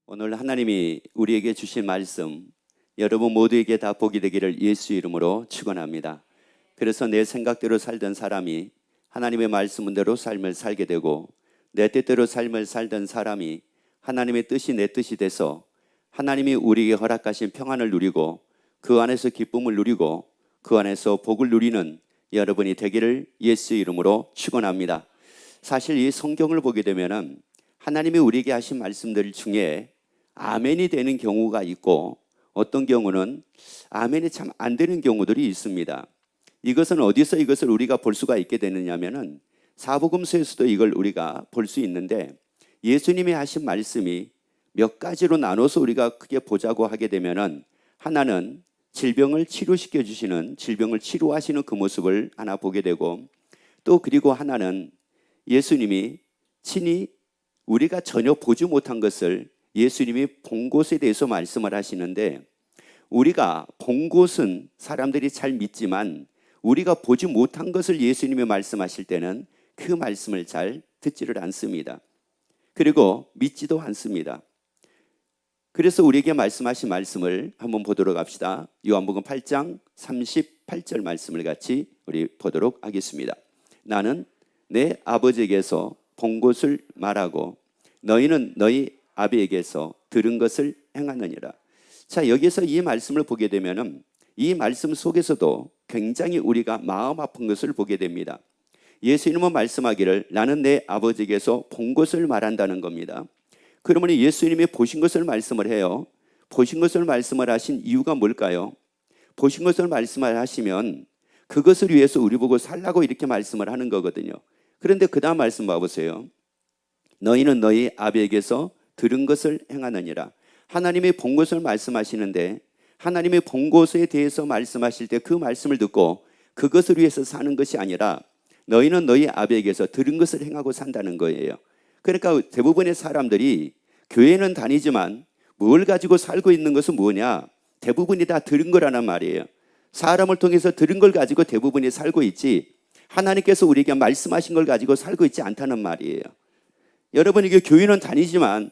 오늘 하나님이 우리에게 주신 말씀 여러분 모두에게 다 복이 되기를 예수 이름으로 축원합니다. 그래서 내 생각대로 살던 사람이 하나님의 말씀대로 삶을 살게 되고, 내 뜻대로 삶을 살던 사람이 하나님의 뜻이 내 뜻이 돼서 하나님이 우리에게 허락하신 평안을 누리고 그 안에서 기쁨을 누리고 그 안에서 복을 누리는 여러분이 되기를 예수 이름으로 축원합니다. 사실 이 성경을 보게 되면은 하나님이 우리에게 하신 말씀들 중에 아멘이 되는 경우가 있고, 어떤 경우는 아멘이 참 안 되는 경우들이 있습니다. 이것은 어디서 이것을 우리가 볼 수가 있게 되느냐면은 사복음서에서도 이걸 우리가 볼 수 있는데, 예수님이 하신 말씀이 몇 가지로 나눠서 우리가 크게 보자고 하게 되면은, 하나는 질병을 치료시켜 주시는, 질병을 치료하시는 그 모습을 하나 보게 되고, 또 그리고 하나는 예수님이 친히 우리가 전혀 보지 못한 것을 예수님이 본 곳에 대해서 말씀을 하시는데, 우리가 본 곳은 사람들이 잘 믿지만 우리가 보지 못한 것을 예수님이 말씀하실 때는 그 말씀을 잘 듣지를 않습니다. 그리고 믿지도 않습니다. 그래서 우리에게 말씀하신 말씀을 한번 보도록 합시다. 요한복음 8장 38절 말씀을 같이 우리 보도록 하겠습니다. 나는 내 아버지에게서 본 것을 말하고 너희는 너희 아비에게서 들은 것을 행하느니라. 자, 여기서 이 말씀을 보게 되면은 이 말씀 속에서도 굉장히 우리가 마음 아픈 것을 보게 됩니다. 예수님은 말씀하기를 나는 내 아버지에게서 본 것을 말한다는 겁니다. 그러면 예수님이 보신 것을 말씀을 해요. 보신 것을 말씀을 하신 이유가 뭘까요? 보신 것을 말씀을 하시면 그것을 위해서 우리 보고 살라고 이렇게 말씀을 하는 거거든요. 그런데 그 다음 말씀 봐보세요. 너희는 너희 아비에게서 들은 것을 행하느니라. 하나님이 본 것을 말씀하시는데, 하나님이 본 것에 대해서 말씀하실 때 그 말씀을 듣고 그것을 위해서 사는 것이 아니라 너희는 너희 아비에게서 들은 것을 행하고 산다는 거예요. 그러니까 대부분의 사람들이 교회는 다니지만 뭘 가지고 살고 있는 것은 뭐냐? 대부분이 다 들은 거라는 말이에요. 사람을 통해서 들은 걸 가지고 대부분이 살고 있지, 하나님께서 우리에게 말씀하신 걸 가지고 살고 있지 않다는 말이에요. 여러분, 이게 교회는 다니지만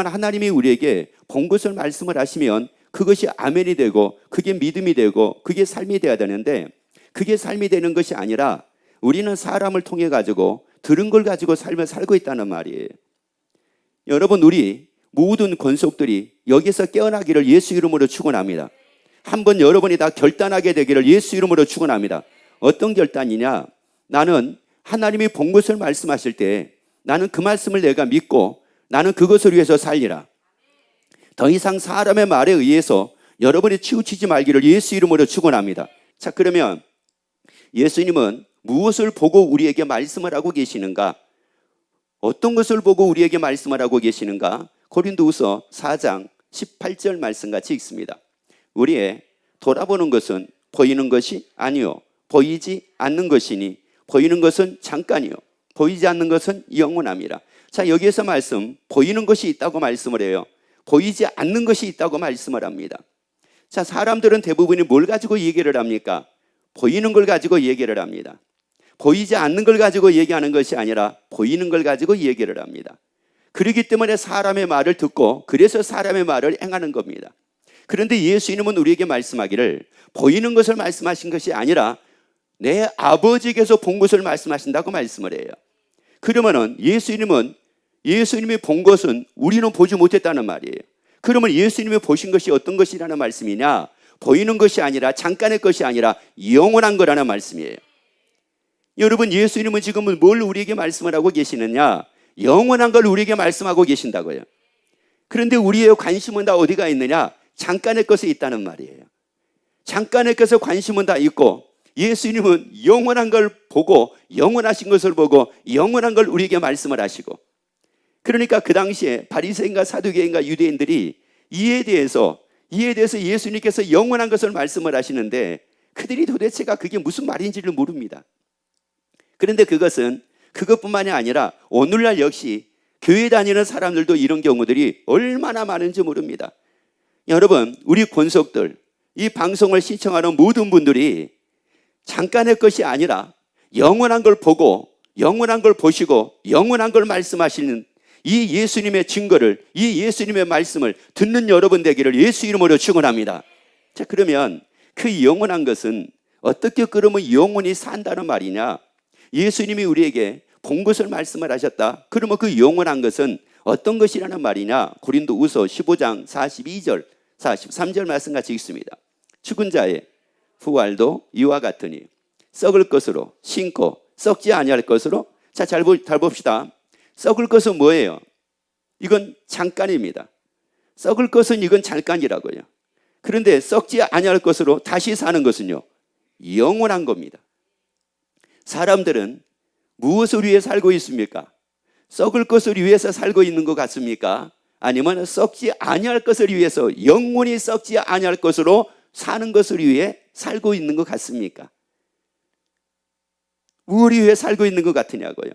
하나님이 우리에게 본 것을 말씀을 하시면 그것이 아멘이 되고 그게 믿음이 되고 그게 삶이 되어야 되는데, 그게 삶이 되는 것이 아니라 우리는 사람을 통해 가지고 들은 걸 가지고 삶을 살고 있다는 말이에요. 여러분, 우리 모든 권속들이 여기서 깨어나기를 예수 이름으로 축원합니다. 한번 여러분이 다 결단하게 되기를 예수 이름으로 축원합니다. 어떤 결단이냐? 나는 하나님이 본 것을 말씀하실 때 나는 그 말씀을 내가 믿고 나는 그것을 위해서 살리라. 더 이상 사람의 말에 의해서 여러분이 치우치지 말기를 예수 이름으로 축원합니다. 자, 그러면 예수님은 무엇을 보고 우리에게 말씀을 하고 계시는가? 어떤 것을 보고 우리에게 말씀을 하고 계시는가? 고린도후서 4장 18절 말씀같이 읽습니다. 우리의 돌아보는 것은 보이는 것이 아니요 보이지 않는 것이니 보이는 것은 잠깐이요 보이지 않는 것은 영원함이라. 자, 여기에서 말씀, 보이는 것이 있다고 말씀을 해요. 보이지 않는 것이 있다고 말씀을 합니다. 자, 사람들은 대부분이 뭘 가지고 얘기를 합니까? 보이는 걸 가지고 얘기를 합니다. 보이지 않는 걸 가지고 얘기하는 것이 아니라 보이는 걸 가지고 얘기를 합니다. 그렇기 때문에 사람의 말을 듣고 그래서 사람의 말을 행하는 겁니다. 그런데 예수님은 우리에게 말씀하기를 보이는 것을 말씀하신 것이 아니라 내 아버지에게서 본 것을 말씀하신다고 말씀을 해요. 그러면은 예수님이 본 것은 우리는 보지 못했다는 말이에요. 그러면 예수님이 보신 것이 어떤 것이라는 말씀이냐? 보이는 것이 아니라 잠깐의 것이 아니라 영원한 거라는 말씀이에요. 여러분, 예수님은 지금 뭘 우리에게 말씀을 하고 계시느냐? 영원한 걸 우리에게 말씀하고 계신다고요. 그런데 우리의 관심은 다 어디가 있느냐? 잠깐의 것에 있다는 말이에요. 잠깐의 것에 관심은 다 있고, 예수님은 영원한 걸 보고 영원하신 것을 보고 영원한 걸 우리에게 말씀을 하시고, 그러니까 그 당시에 바리새인과 사두개인과 유대인들이 이에 대해서 예수님께서 영원한 것을 말씀을 하시는데 그들이 도대체가 그게 무슨 말인지를 모릅니다. 그런데 그것뿐만이 아니라 오늘날 역시 교회 다니는 사람들도 이런 경우들이 얼마나 많은지 모릅니다. 여러분, 우리 권속들, 이 방송을 시청하는 모든 분들이 잠깐의 것이 아니라 영원한 걸 보고 영원한 걸 보시고 영원한 걸 말씀하시는 이 예수님의 증거를, 이 예수님의 말씀을 듣는 여러분 되기를 예수 이름으로 축원합니다. 자, 그러면 그 영원한 것은 어떻게 그러면 영원히 산다는 말이냐? 예수님이 우리에게 본 것을 말씀을 하셨다. 그러면 그 영원한 것은 어떤 것이라는 말이냐? 고린도후서 15장 42절 43절 말씀 같이 읽습니다. 죽은 자의 부활도 이와 같으니 썩을 것으로 신고 썩지 아니할 것으로. 자, 잘 봅시다. 썩을 것은 뭐예요? 이건 잠깐입니다. 썩을 것은 이건 잠깐이라고요. 그런데 썩지 아니할 것으로 다시 사는 것은요, 영원한 겁니다. 사람들은 무엇을 위해 살고 있습니까? 썩을 것을 위해서 살고 있는 것 같습니까? 아니면 썩지 아니할 것을 위해서, 영원히 썩지 아니할 것으로 사는 것을 위해 살고 있는 것 같습니까? 무엇을 위해 살고 있는 것 같으냐고요.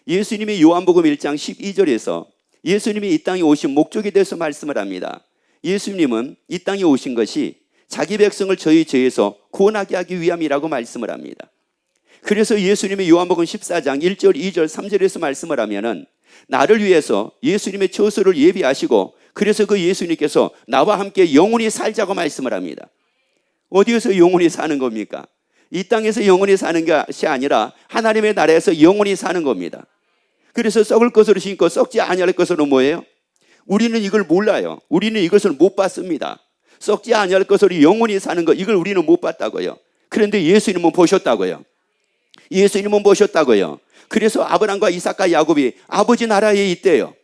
예수님이 요한복음 1장 12절에서 예수님이 이 땅에 오신 목적에 대해서 말씀을 합니다. 예수님은 이 땅에 오신 것이 자기 백성을 저희 죄에서 구원하게 하기 위함이라고 말씀을 합니다. 그래서 예수님이 요한복음 14장 1절, 2절, 3절에서 말씀을 하면은 나를 위해서 예수님의 처소를 예비하시고, 그래서 그 예수님께서 나와 함께 영원히 살자고 말씀을 합니다. 어디에서 영원히 사는 겁니까? 이 땅에서 영원히 사는 것이 아니라 하나님의 나라에서 영원히 사는 겁니다. 그래서 썩을 것으로 신고 썩지 아니할 것으로 뭐예요? 우리는 이걸 몰라요. 우리는 이것을 못 봤습니다. 썩지 아니할 것으로 영원히 사는 것, 이걸 우리는 못 봤다고요. 그런데 예수님은 보셨다고요. 예수님은 보셨다고요. 그래서 아브라함과 이삭과 야곱이 아버지 나라에 있대요.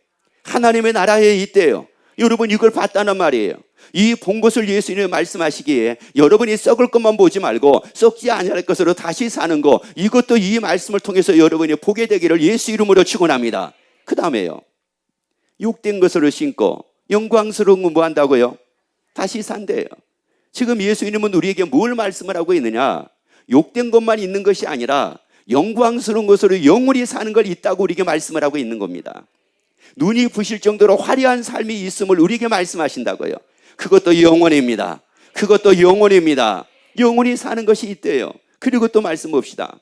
하나님의 나라에 있대요. 여러분, 이걸 봤다는 말이에요. 이 본 것을 예수님이 말씀하시기에 여러분이 썩을 것만 보지 말고 썩지 아니할 것으로 다시 사는 것, 이것도 이 말씀을 통해서 여러분이 보게 되기를 예수 이름으로 축원합니다. 그 다음에요, 욕된 것으로 신고 영광스러운 거 뭐 한다고요? 다시 산대요. 지금 예수님은 우리에게 뭘 말씀을 하고 있느냐? 욕된 것만 있는 것이 아니라 영광스러운 것으로 영원히 사는 걸 있다고 우리에게 말씀을 하고 있는 겁니다. 눈이 부실 정도로 화려한 삶이 있음을 우리에게 말씀하신다고요. 그것도 영원입니다. 그것도 영원입니다. 영원히 사는 것이 있대요. 그리고 또 말씀 봅시다.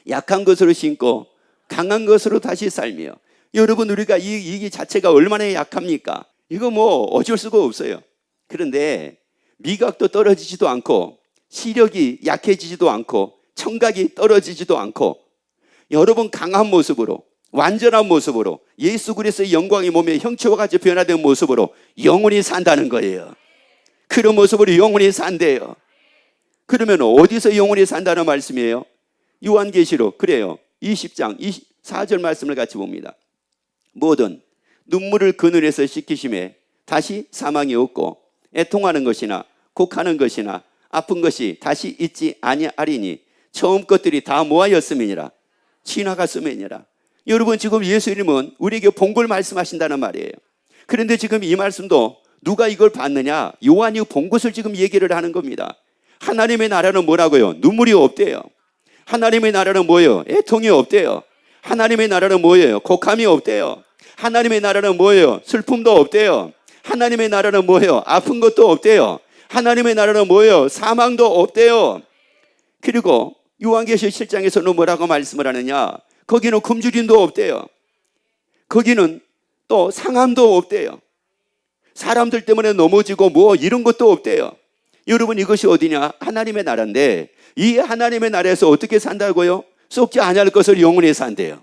약한 것으로 신고 강한 것으로 다시 살며. 여러분, 우리가 이 자체가 얼마나 약합니까? 이거 뭐 어쩔 수가 없어요. 그런데 미각도 떨어지지도 않고 시력이 약해지지도 않고 청각이 떨어지지도 않고, 여러분 강한 모습으로, 완전한 모습으로 예수 그리스도의 영광이 몸에 형체와 같이 변화된 모습으로 영원히 산다는 거예요. 그런 모습으로 영원히 산대요. 그러면 어디서 영원히 산다는 말씀이에요? 요한계시록, 그래요, 20장 24절 말씀을 같이 봅니다. 모든 눈물을 그늘에서 씻기심에 다시 사망이 없고 애통하는 것이나 곡하는 것이나 아픈 것이 다시 있지 아니하리니 처음 것들이 다 모하였음이니라. 지나갔음이니라. 여러분, 지금 예수님은 우리에게 본 걸 말씀하신다는 말이에요. 그런데 지금 이 말씀도 누가 이걸 봤느냐? 요한이 본 것을 지금 얘기를 하는 겁니다. 하나님의 나라는 뭐라고요? 눈물이 없대요. 하나님의 나라는 뭐예요? 애통이 없대요. 하나님의 나라는 뭐예요? 곡함이 없대요. 하나님의 나라는 뭐예요? 슬픔도 없대요. 하나님의 나라는 뭐예요? 아픈 것도 없대요. 하나님의 나라는 뭐예요? 사망도 없대요. 그리고 요한계시록 7장에서는 뭐라고 말씀을 하느냐? 거기는 굶주림도 없대요. 거기는 또 상함도 없대요. 사람들 때문에 넘어지고 뭐 이런 것도 없대요. 여러분, 이것이 어디냐? 하나님의 나라인데, 이 하나님의 나라에서 어떻게 산다고요? 썩지 아니할 것을 영원히 산대요.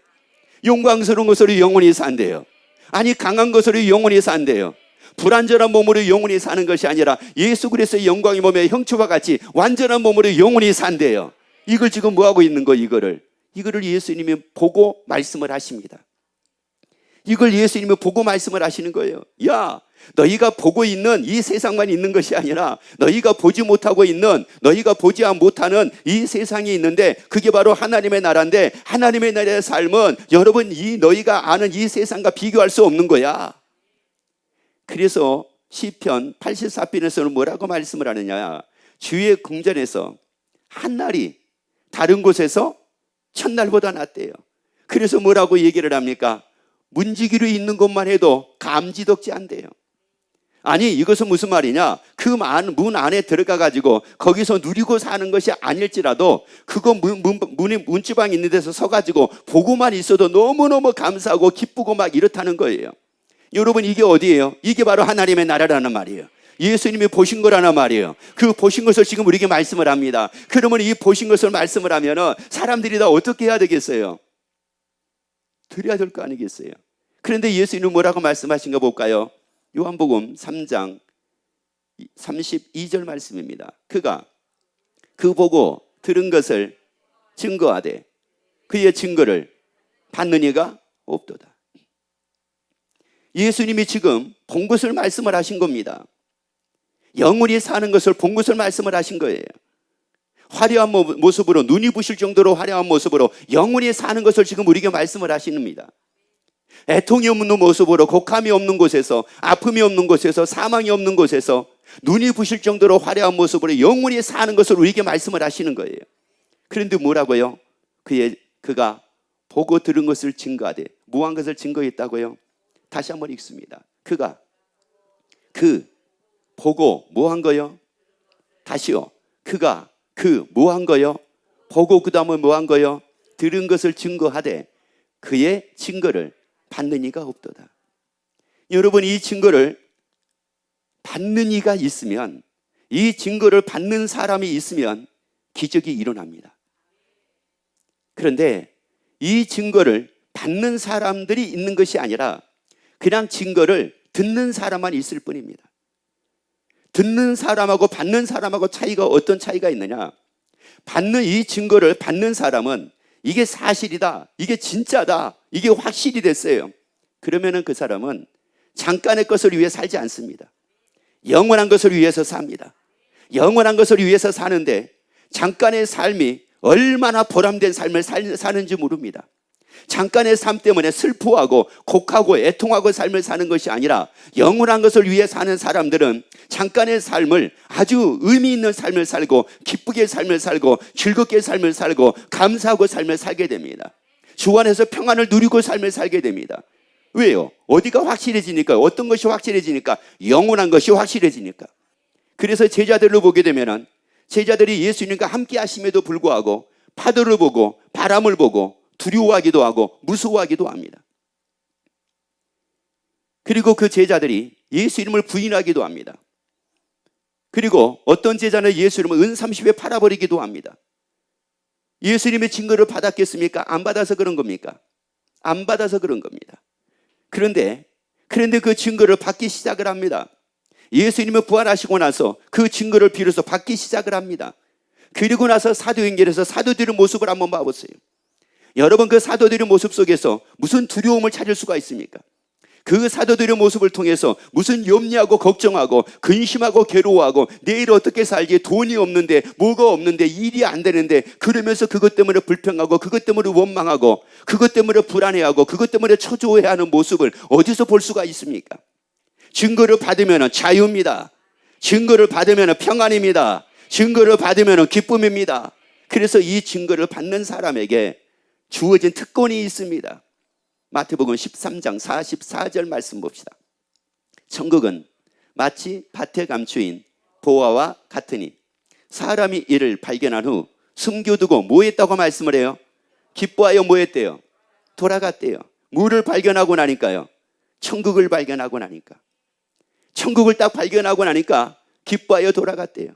영광스러운 것으로 영원히 산대요. 아니, 강한 것으로 영원히 산대요. 불완전한 몸으로 영원히 사는 것이 아니라 예수 그리스도의 영광의 몸의 형체와 같이 완전한 몸으로 영원히 산대요. 이걸 지금 뭐하고 있는 거? 이거를 예수님이 보고 말씀을 하십니다. 이걸 예수님이 보고 말씀을 하시는 거예요. 야, 너희가 보고 있는 이 세상만 있는 것이 아니라 너희가 보지 못하고 있는, 너희가 보지 못하는 이 세상이 있는데 그게 바로 하나님의 나라인데, 하나님의 나라의 삶은 여러분, 이 너희가 아는 이 세상과 비교할 수 없는 거야. 그래서 시편 84편에서는 뭐라고 말씀을 하느냐? 주의 궁전에서 한 날이 다른 곳에서 첫날보다 낫대요. 그래서 뭐라고 얘기를 합니까? 문지기로 있는 것만 해도 감지덕지 않대요. 아니, 이것은 무슨 말이냐? 그 문 안에 들어가 가지고 거기서 누리고 사는 것이 아닐지라도 그거 문지방에 있는 데서 서 가지고 보고만 있어도 너무너무 감사하고 기쁘고 막 이렇다는 거예요. 여러분, 이게 어디예요? 이게 바로 하나님의 나라라는 말이에요. 예수님이 보신 거라는 말이에요. 그 보신 것을 지금 우리에게 말씀을 합니다. 그러면 이 보신 것을 말씀을 하면은 사람들이 다 어떻게 해야 되겠어요? 드려야 될 거 아니겠어요? 그런데 예수님은 뭐라고 말씀하신가 볼까요? 요한복음 3장 32절 말씀입니다. 그가 그 보고 들은 것을 증거하되 그의 증거를 받는 이가 없도다. 예수님이 지금 본 것을 말씀을 하신 겁니다. 영원히 사는 것을 본 것을 말씀을 하신 거예요. 화려한 모습으로, 눈이 부실 정도로 화려한 모습으로 영원히 사는 것을 지금 우리에게 말씀을 하십니다. 애통이 없는 모습으로, 곡함이 없는 곳에서, 아픔이 없는 곳에서, 사망이 없는 곳에서 눈이 부실 정도로 화려한 모습으로 영원히 사는 것을 우리에게 말씀을 하시는 거예요. 그런데 뭐라고요? 그가 보고 들은 것을 증거하되, 무한 것을 증거했다고요? 다시 한번 읽습니다. 그가 보고 뭐한 거요? 다시요. 그가 뭐한 거요? 보고 그 다음에 뭐한 거요? 들은 것을 증거하되 그의 증거를 받는 이가 없도다. 여러분, 이 증거를 받는 이가 있으면, 이 증거를 받는 사람이 있으면 기적이 일어납니다. 그런데 이 증거를 받는 사람들이 있는 것이 아니라 그냥 증거를 듣는 사람만 있을 뿐입니다. 듣는 사람하고 받는 사람하고 차이가 어떤 차이가 있느냐? 이 증거를 받는 사람은 이게 사실이다, 이게 진짜다, 이게 확실히 됐어요. 그러면은 그 사람은 잠깐의 것을 위해 살지 않습니다. 영원한 것을 위해서 삽니다. 영원한 것을 위해서 사는데 잠깐의 삶이 얼마나 보람된 삶을 사는지 모릅니다. 잠깐의 삶 때문에 슬퍼하고 곡하고 애통하고 삶을 사는 것이 아니라 영원한 것을 위해 사는 사람들은 잠깐의 삶을 아주 의미 있는 삶을 살고 기쁘게 삶을 살고 즐겁게 삶을 살고 감사하고 삶을 살게 됩니다. 주 안에서 평안을 누리고 삶을 살게 됩니다. 왜요? 어디가 확실해지니까? 어떤 것이 확실해지니까? 영원한 것이 확실해지니까. 그래서 제자들을 보게 되면은 제자들이 예수님과 함께 하심에도 불구하고 파도를 보고 바람을 보고 두려워하기도 하고 무서워하기도 합니다. 그리고 그 제자들이 예수 이름을 부인하기도 합니다. 그리고 어떤 제자는 예수 이름을 은30에 팔아버리기도 합니다. 예수님의 증거를 받았겠습니까? 안 받아서 그런 겁니까? 안 받아서 그런 겁니다. 그런데 그 증거를 받기 시작을 합니다. 예수님이 부활하시고 나서 그 증거를 비로소 받기 시작을 합니다. 그리고 나서 사도행전에서 사도들의 모습을 한번 봐보세요. 여러분, 그 사도들의 모습 속에서 무슨 두려움을 찾을 수가 있습니까? 그 사도들의 모습을 통해서 무슨 염려하고 걱정하고 근심하고 괴로워하고 내일 어떻게 살지, 돈이 없는데 뭐가 없는데 일이 안 되는데 그러면서 그것 때문에 불평하고 그것 때문에 원망하고 그것 때문에 불안해하고 그것 때문에 초조해하는 모습을 어디서 볼 수가 있습니까? 증거를 받으면 자유입니다. 증거를 받으면 평안입니다. 증거를 받으면 기쁨입니다. 그래서 이 증거를 받는 사람에게 주어진 특권이 있습니다. 마태복음 13장 44절 말씀 봅시다. 천국은 마치 밭에 감추인 보화와 같으니 사람이 이를 발견한 후 숨겨두고 뭐 했다고 말씀을 해요? 기뻐하여 뭐 했대요? 돌아갔대요. 뭐를 발견하고 나니까요? 천국을 발견하고 나니까. 천국을 딱 발견하고 나니까 기뻐하여 돌아갔대요.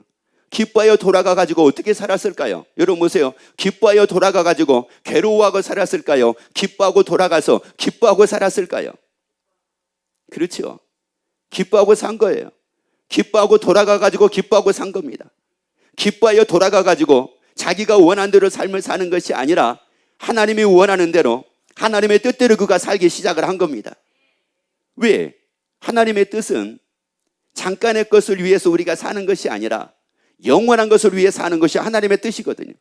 기뻐하여 돌아가가지고 어떻게 살았을까요? 여러분 보세요. 기뻐하여 돌아가가지고 괴로워하고 살았을까요? 기뻐하고 돌아가서 기뻐하고 살았을까요? 그렇죠. 기뻐하고 산 거예요. 기뻐하고 돌아가가지고 기뻐하고 산 겁니다. 기뻐하여 돌아가가지고 자기가 원하는 대로 삶을 사는 것이 아니라 하나님이 원하는 대로 하나님의 뜻대로 그가 살기 시작을 한 겁니다. 왜? 하나님의 뜻은 잠깐의 것을 위해서 우리가 사는 것이 아니라 영원한 것을 위해 사는 것이 하나님의 뜻이거든요.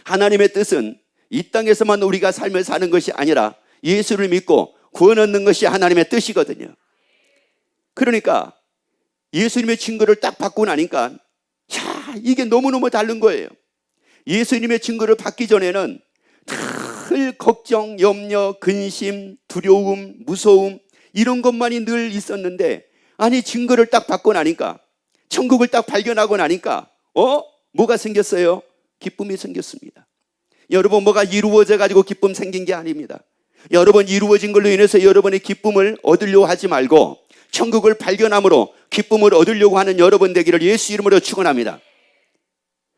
하나님의 뜻은 이 땅에서만 우리가 삶을 사는 것이 아니라 예수를 믿고 구원 얻는 것이 하나님의 뜻이거든요. 그러니까 예수님의 증거를 딱 받고 나니까 이게 너무너무 다른 거예요. 예수님의 증거를 받기 전에는 늘 걱정, 염려, 근심, 두려움, 무서움 이런 것만이 늘 있었는데 아니 증거를 딱 받고 나니까, 천국을 딱 발견하고 나니까 뭐가 생겼어요? 기쁨이 생겼습니다. 여러분, 뭐가 이루어져 가지고 기쁨 생긴 게 아닙니다. 여러분, 이루어진 걸로 인해서 여러분의 기쁨을 얻으려고 하지 말고 천국을 발견함으로 기쁨을 얻으려고 하는 여러분 되기를 예수 이름으로 축원합니다.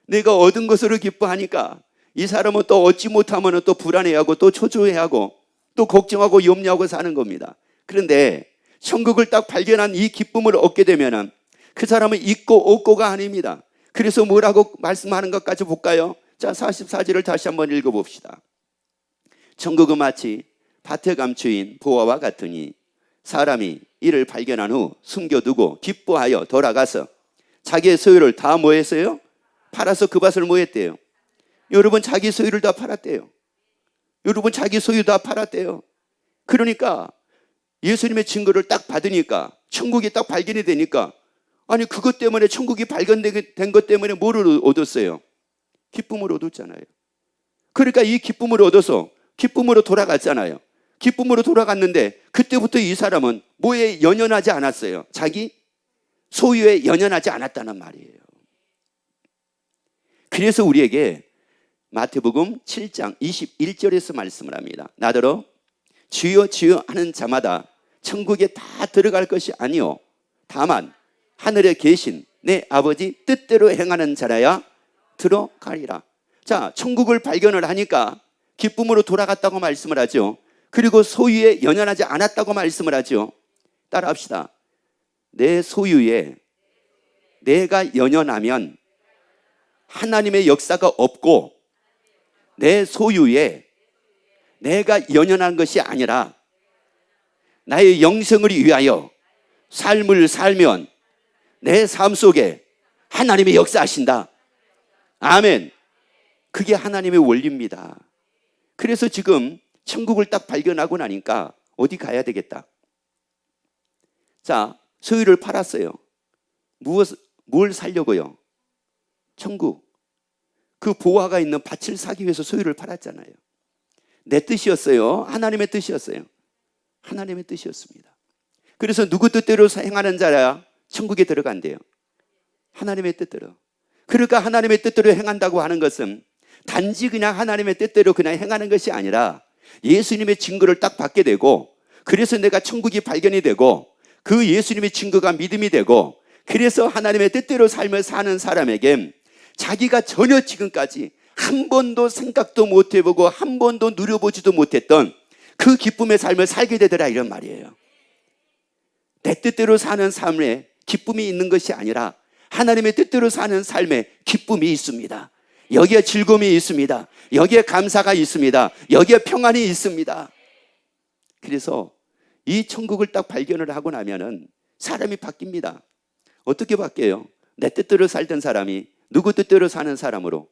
내가 얻은 것으로 기뻐하니까 이 사람은 또 얻지 못하면 또 불안해하고 또 초조해하고 또 걱정하고 염려하고 사는 겁니다. 그런데 천국을 딱 발견한 이 기쁨을 얻게 되면 그 사람은 있고 없고가 아닙니다. 그래서 뭐라고 말씀하는 것까지 볼까요? 자, 44절을 다시 한번 읽어봅시다. 천국은 마치 밭에 감추인 보화와 같으니 사람이 이를 발견한 후 숨겨두고 기뻐하여 돌아가서 자기의 소유를 다 뭐 했어요? 팔아서 그 밭을 뭐 했대요? 여러분, 자기 소유를 다 팔았대요. 여러분, 자기 소유 다 팔았대요. 그러니까 예수님의 증거를 딱 받으니까, 천국이 딱 발견이 되니까, 아니 그것 때문에, 천국이 발견된 것 때문에 뭐를 얻었어요? 기쁨을 얻었잖아요. 그러니까 이 기쁨을 얻어서 기쁨으로 돌아갔잖아요. 기쁨으로 돌아갔는데 그때부터 이 사람은 뭐에 연연하지 않았어요? 자기 소유에 연연하지 않았다는 말이에요. 그래서 우리에게 마태복음 7장 21절에서 말씀을 합니다. 나더러 주여 주여 하는 자마다 천국에 다 들어갈 것이 아니요 다만 하늘에 계신 내 아버지 뜻대로 행하는 자라야 들어가리라. 자, 천국을 발견을 하니까 기쁨으로 돌아갔다고 말씀을 하죠. 그리고 소유에 연연하지 않았다고 말씀을 하죠. 따라합시다. 내 소유에 내가 연연하면 하나님의 역사가 없고, 내 소유에 내가 연연한 것이 아니라 나의 영생을 위하여 삶을 살면 내 삶 속에 하나님의 역사하신다. 아멘. 그게 하나님의 원리입니다. 그래서 지금 천국을 딱 발견하고 나니까 어디 가야 되겠다. 자, 소유를 팔았어요. 뭘 살려고요? 천국. 그 보화가 있는 밭을 사기 위해서 소유를 팔았잖아요. 내 뜻이었어요? 하나님의 뜻이었어요? 하나님의 뜻이었습니다. 그래서 누구 뜻대로 행하는 자야 천국에 들어간대요. 하나님의 뜻대로. 그러니까 하나님의 뜻대로 행한다고 하는 것은 단지 그냥 하나님의 뜻대로 그냥 행하는 것이 아니라 예수님의 증거를 딱 받게 되고, 그래서 내가 천국이 발견이 되고, 그 예수님의 증거가 믿음이 되고, 그래서 하나님의 뜻대로 삶을 사는 사람에게 자기가 전혀 지금까지 한 번도 생각도 못 해보고 한 번도 누려보지도 못했던 그 기쁨의 삶을 살게 되더라, 이런 말이에요. 내 뜻대로 사는 삶에 기쁨이 있는 것이 아니라 하나님의 뜻대로 사는 삶에 기쁨이 있습니다. 여기에 즐거움이 있습니다. 여기에 감사가 있습니다. 여기에 평안이 있습니다. 그래서 이 천국을 딱 발견을 하고 나면은 사람이 바뀝니다. 어떻게 바뀌어요? 내 뜻대로 살던 사람이 누구 뜻대로 사는 사람으로,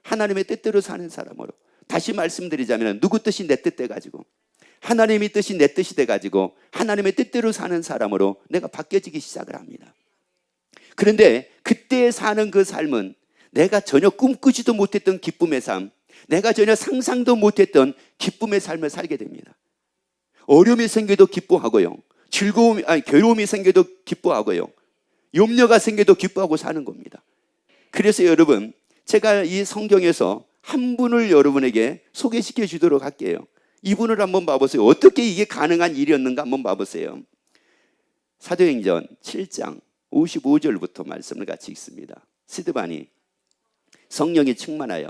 하나님의 뜻대로 사는 사람으로. 다시 말씀드리자면 누구 뜻이 내 뜻 돼가지고, 하나님의 뜻이 내 뜻이 돼가지고 하나님의 뜻대로 사는 사람으로 내가 바뀌어지기 시작을 합니다. 그런데 그때 사는 그 삶은 내가 전혀 꿈꾸지도 못했던 기쁨의 삶, 내가 전혀 상상도 못했던 기쁨의 삶을 살게 됩니다. 어려움이 생겨도 기뻐하고요, 괴로움이 생겨도 기뻐하고요, 염려가 생겨도 기뻐하고 사는 겁니다. 그래서 여러분, 제가 이 성경에서 한 분을 여러분에게 소개시켜 주도록 할게요. 이분을 한번 봐보세요. 어떻게 이게 가능한 일이었는가 한번 봐보세요. 사도행전 7장 55절부터 말씀을 같이 읽습니다. 스데반이 성령이 충만하여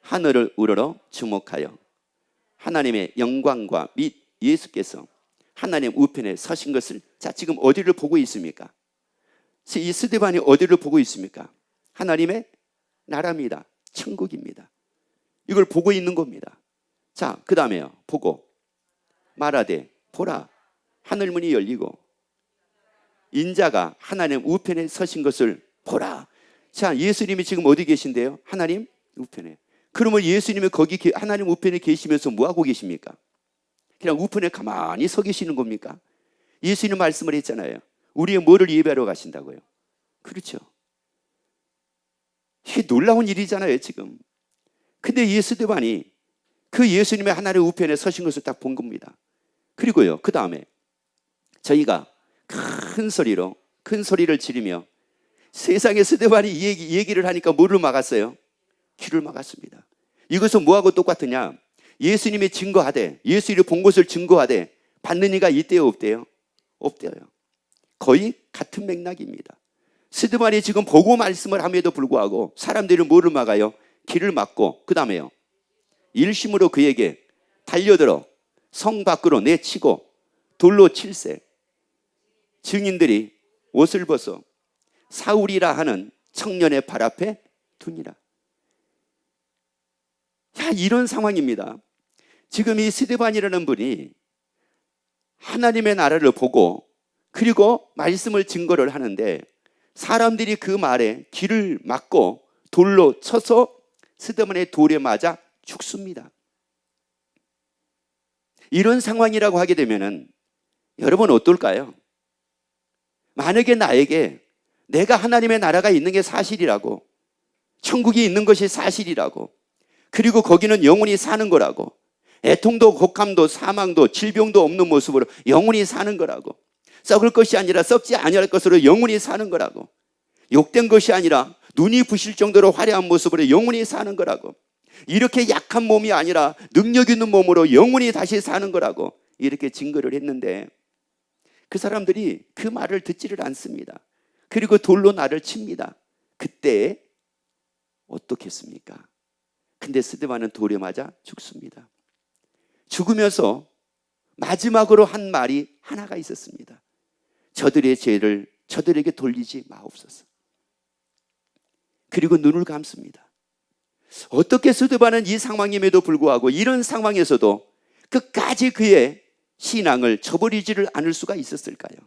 하늘을 우러러 주목하여 하나님의 영광과 및 예수께서 하나님 우편에 서신 것을, 자, 지금 어디를 보고 있습니까? 이 스데반이 어디를 보고 있습니까? 하나님의 나라입니다. 천국입니다. 이걸 보고 있는 겁니다. 자, 그 다음에요. 보고 말하되 보라, 하늘문이 열리고 인자가 하나님 우편에 서신 것을 보라. 자, 예수님이 지금 어디 계신데요? 하나님 우편에. 그러면 예수님이 거기 하나님 우편에 계시면서 뭐 하고 계십니까? 그냥 우편에 가만히 서 계시는 겁니까? 예수님 말씀을 했잖아요. 우리의 뭐를 예배하러 가신다고요? 그렇죠. 이게 놀라운 일이잖아요, 지금. 근데 이 스데반이 그 예수님의 하나님 우편에 서신 것을 딱 본 겁니다. 그리고요, 그 다음에 저희가 큰 큰 소리를 지르며 세상에 스데반이 이 얘기를 하니까 뭐를 막았어요? 귀를 막았습니다. 이것은 뭐하고 똑같으냐? 예수님이 증거하되, 예수님이 본 것을 증거하되 받는 이가 있대요, 없대요? 없대요. 거의 같은 맥락입니다. 스데반이 지금 보고 말씀을 함에도 불구하고 사람들이 뭐를 막아요? 길을 막고, 그 다음에요, 일심으로 그에게 달려들어 성 밖으로 내치고 돌로 칠세. 증인들이 옷을 벗어 사울이라 하는 청년의 발 앞에 두니라. 야, 이런 상황입니다. 지금 이 스데반이라는 분이 하나님의 나라를 보고 그리고 말씀을 증거를 하는데 사람들이 그 말에 귀를 막고 돌로 쳐서 스데반의 돌에 맞아 죽습니다. 이런 상황이라고 하게 되면은 여러분 어떨까요? 만약에 나에게 내가 하나님의 나라가 있는 게 사실이라고, 천국이 있는 것이 사실이라고, 그리고 거기는 영원히 사는 거라고, 애통도 곡함도 사망도 질병도 없는 모습으로 영원히 사는 거라고, 썩을 것이 아니라 썩지 아니할 것으로 영원히 사는 거라고, 욕된 것이 아니라 눈이 부실 정도로 화려한 모습으로 영원히 사는 거라고, 이렇게 약한 몸이 아니라 능력 있는 몸으로 영원히 다시 사는 거라고 이렇게 증거를 했는데 그 사람들이 그 말을 듣지를 않습니다. 그리고 돌로 나를 칩니다. 그때 어떻겠습니까? 근데 스데반은 돌에 맞아 죽습니다. 죽으면서 마지막으로 한 말이 하나가 있었습니다. 저들의 죄를 저들에게 돌리지 마옵소서. 그리고 눈을 감습니다. 어떻게 스데반은 이 상황임에도 불구하고 이런 상황에서도 끝까지 그의 신앙을 저버리지를 않을 수가 있었을까요?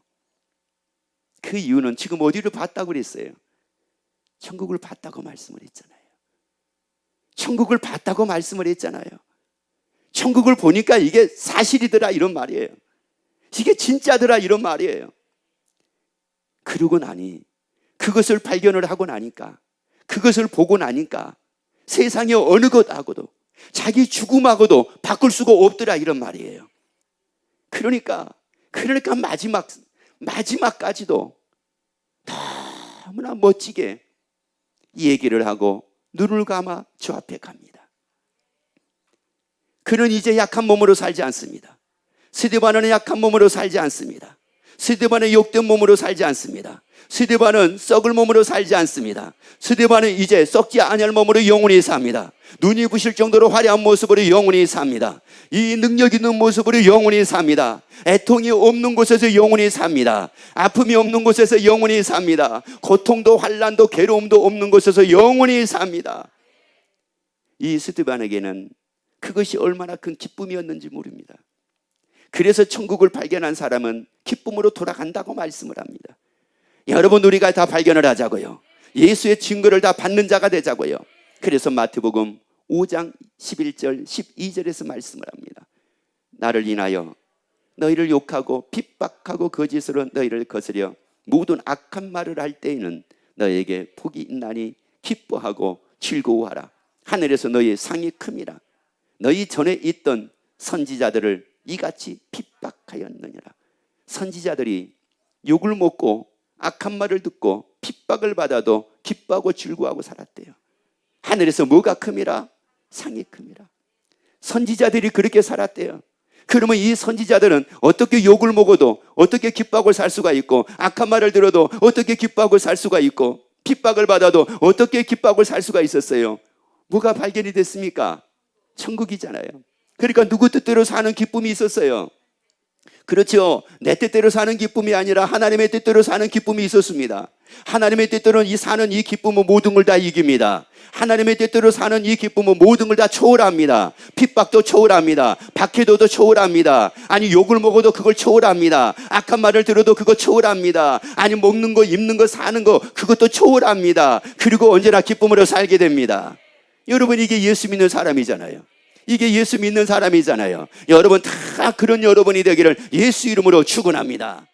그 이유는 지금 어디를 봤다고 그랬어요? 천국을 봤다고 말씀을 했잖아요. 천국을 봤다고 말씀을 했잖아요. 천국을 보니까 이게 사실이더라 이런 말이에요. 이게 진짜더라 이런 말이에요. 그러고 나니 그것을 발견을 하고 나니까 그것을 보고 나니까 세상의 어느 것하고도 자기 죽음하고도 바꿀 수가 없더라 이런 말이에요. 그러니까 마지막까지도 너무나 멋지게 이 얘기를 하고 눈을 감아 주 앞에 갑니다. 그는 이제 약한 몸으로 살지 않습니다. 스데반은 약한 몸으로 살지 않습니다. 스데반은 욕된 몸으로 살지 않습니다. 스데반은 썩을 몸으로 살지 않습니다. 스데반은 이제 썩지 아니할 몸으로 영원히 삽니다. 눈이 부실 정도로 화려한 모습으로 영원히 삽니다. 이 능력 있는 모습으로 영원히 삽니다. 애통이 없는 곳에서 영원히 삽니다. 아픔이 없는 곳에서 영원히 삽니다. 고통도 환난도 괴로움도 없는 곳에서 영원히 삽니다. 이 스데반에게는 그것이 얼마나 큰 기쁨이었는지 모릅니다. 그래서 천국을 발견한 사람은 기쁨으로 돌아간다고 말씀을 합니다. 여러분, 우리가 다 발견을 하자고요. 예수의 증거를 다 받는 자가 되자고요. 그래서 마태복음 5장 11절 12절에서 말씀을 합니다. 나를 인하여 너희를 욕하고 핍박하고 거짓으로 너희를 거스려 모든 악한 말을 할 때에는 너희에게 복이 있나니 기뻐하고 즐거워하라. 하늘에서 너희의 상이 큼이라. 너희 전에 있던 선지자들을 이같이 핍박하였느니라. 선지자들이 욕을 먹고 악한 말을 듣고 핍박을 받아도 기뻐하고 즐거워하고 살았대요. 하늘에서 뭐가 큼이라? 상이 큼이라. 선지자들이 그렇게 살았대요. 그러면 이 선지자들은 어떻게 욕을 먹어도 어떻게 기뻐하고 살 수가 있고, 악한 말을 들어도 어떻게 기뻐하고 살 수가 있고, 핍박을 받아도 어떻게 기뻐하고 살 수가 있었어요? 뭐가 발견이 됐습니까? 천국이잖아요. 그러니까 누구 뜻대로 사는 기쁨이 있었어요. 그렇죠. 내 뜻대로 사는 기쁨이 아니라 하나님의 뜻대로 사는 기쁨이 있었습니다. 하나님의 뜻대로 사는 이 기쁨은 모든 걸 다 이깁니다. 하나님의 뜻대로 사는 이 기쁨은 모든 걸 다 초월합니다. 핍박도 초월합니다. 박해도도 초월합니다. 아니, 욕을 먹어도 그걸 초월합니다. 악한 말을 들어도 그거 초월합니다. 아니, 먹는 거, 입는 거, 사는 거, 그것도 초월합니다. 그리고 언제나 기쁨으로 살게 됩니다. 여러분, 이게 예수 믿는 사람이잖아요. 이게 예수 믿는 사람이잖아요. 여러분, 다 그런 여러분이 되기를 예수 이름으로 축원합니다.